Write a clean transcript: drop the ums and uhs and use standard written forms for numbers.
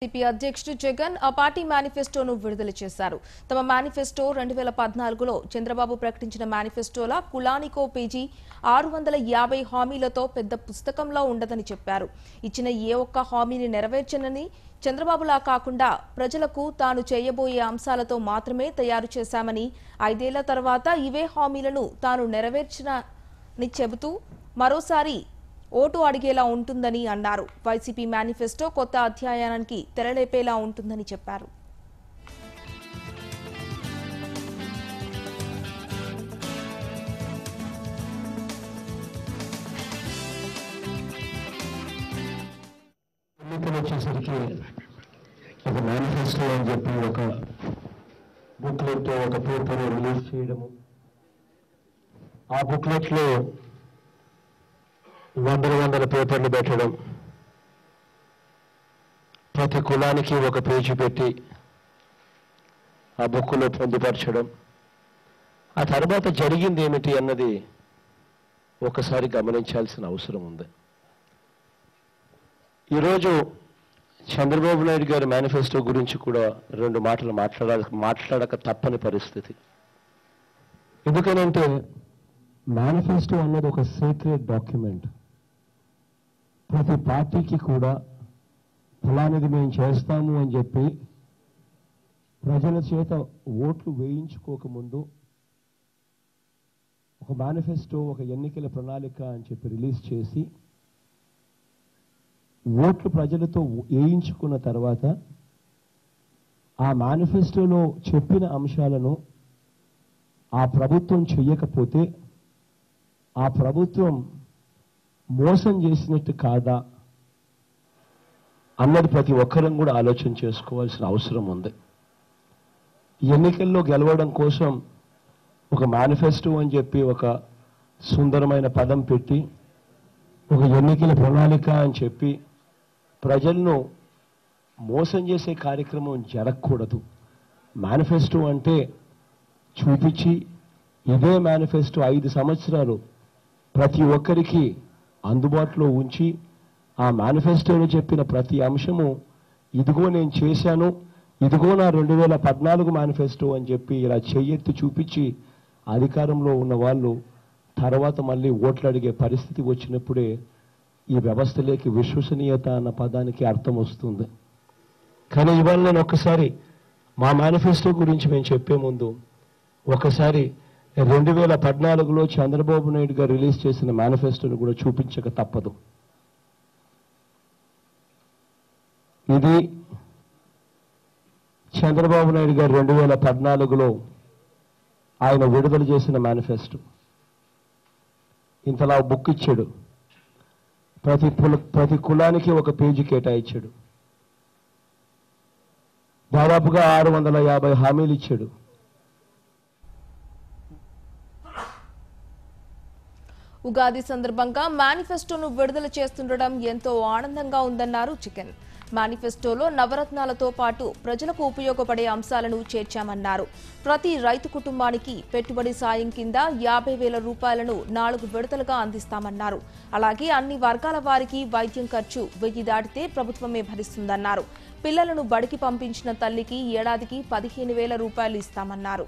TDP అధ్యక్షుడు జగన్ ఆ party మేనిఫెస్టోను విడుదల చేశారు. తమ మేనిఫెస్టో 2014లో చంద్రబాబు ప్రకటించిన మేనిఫెస్టోలా కులానికో పేజీ 650 హామీలతో పెద్ద పుస్తకంలో ఉండదని చెప్పారు. ఇచ్చిన ఏ ఒక్క హామీని నెరవేర్చనని, చంద్రబాబులా కాకుండా ప్రజలకు తాను చేయబోయే అంశాలతో మాత్రమే తయారు చేశామని, 5 ఏళ్ల తర్వాత ఇవే హామీలను తాను నెరవేర్చనని చెబుతూ మరోసారి ఓటు అడిగేలా ఉంటుందని అన్నారు. వైసీపీ మేనిఫెస్టో కొత్త అధ్యాయానికి తెరలేపేలా ఉంటుందని చెప్పారు. ఎన్నికలు వచ్చేసరికి ఒక మేనిఫెస్టో అని చెప్పి ఒక బుక్లెట్ ఒక పేపర్ రిలీజ్ చేయడము, ఆ బుక్లెట్లో వందల పేపర్లు పెట్టడం, ప్రతి కులానికి ఒక పేజీ పెట్టి ఆ బుక్లో పొందుపరచడం, ఆ తర్వాత జరిగింది ఏమిటి అన్నది ఒకసారి గమనించాల్సిన అవసరం ఉంది. ఈరోజు చంద్రబాబు నాయుడు గారి మేనిఫెస్టో గురించి కూడా 2 మాటలు మాట్లాడక తప్పని పరిస్థితి. ఎందుకనంటే మేనిఫెస్టో అన్నది ఒక సీక్రెట్ డాక్యుమెంట్. ప్రతి పార్టీకి కూడా ఫలానిది మేము చేస్తాము అని చెప్పి ప్రజల చేత ఓట్లు వేయించుకోకముందు ఒక మేనిఫెస్టో, ఒక ఎన్నికల ప్రణాళిక అని చెప్పి రిలీజ్ చేసి ఓట్లు ప్రజలతో వేయించుకున్న తర్వాత ఆ మేనిఫెస్టోలో చెప్పిన అంశాలను ఆ ప్రభుత్వం చెయ్యకపోతే ఆ ప్రభుత్వం మోసం చేసినట్టు కాదా అన్నది ప్రతి ఒక్కరం కూడా ఆలోచన చేసుకోవాల్సిన అవసరం ఉంది. ఎన్నికల్లో గెలవడం కోసం ఒక మేనిఫెస్టో అని చెప్పి ఒక సుందరమైన పదం పెట్టి ఒక ఎన్నికల ప్రణాళిక అని చెప్పి ప్రజలను మోసం చేసే కార్యక్రమం జరగకూడదు. మేనిఫెస్టో అంటే చూపించి ఇదే మేనిఫెస్టో 5 సంవత్సరాలు ప్రతి ఒక్కరికి అందుబాటులో ఉంచి ఆ మేనిఫెస్టోలో చెప్పిన ప్రతి అంశము ఇదిగో నేను చేశాను, ఇదిగో నా 2014 మేనిఫెస్టో అని చెప్పి ఇలా చెయ్యెత్తి చూపించి అధికారంలో ఉన్న వాళ్ళు తర్వాత మళ్ళీ ఓట్లు అడిగే పరిస్థితి వచ్చినప్పుడే ఈ వ్యవస్థలోకి విశ్వసనీయత అన్న పదానికి అర్థం వస్తుంది. కానీ ఇవాళ నేను ఒక్కసారి మా మేనిఫెస్టో గురించి మేము చెప్పే ముందు ఒకసారి 2014లో చంద్రబాబు నాయుడు గారు రిలీజ్ చేసిన మేనిఫెస్టోను కూడా చూపించక తప్పదు. ఇది చంద్రబాబు నాయుడు గారు 2014లో ఆయన విడుదల చేసిన మేనిఫెస్టో. ఇంతలా బుక్ ఇచ్చాడు, ప్రతి కులానికి ఒక పేజీ కేటాయించాడు, దాదాపుగా 650 హామీలు ఇచ్చాడు. ఉగాది సందర్భంగా మేనిఫెస్టోను విడుదల చేస్తుండడం ఎంతో ఆనందంగా ఉందన్నారు జగన్. మేనిఫెస్టోలో నవరత్నాలతో పాటు ప్రజలకు ఉపయోగపడే అంశాలను చేర్చామన్నారు. ప్రతి రైతు కుటుంబానికి పెట్టుబడి సాయం కింద 50,000 రూపాయలను 4 విడతలుగా అందిస్తామన్నారు. అలాగే అన్ని వర్గాల వారికి వైద్యం ఖర్చు 1000 దాటితే ప్రభుత్వమే భరిస్తుందన్నారు. పిల్లలను బడికి పంపించిన తల్లికి ఏడాదికి 15,000 రూపాయలు ఇస్తామన్నారు.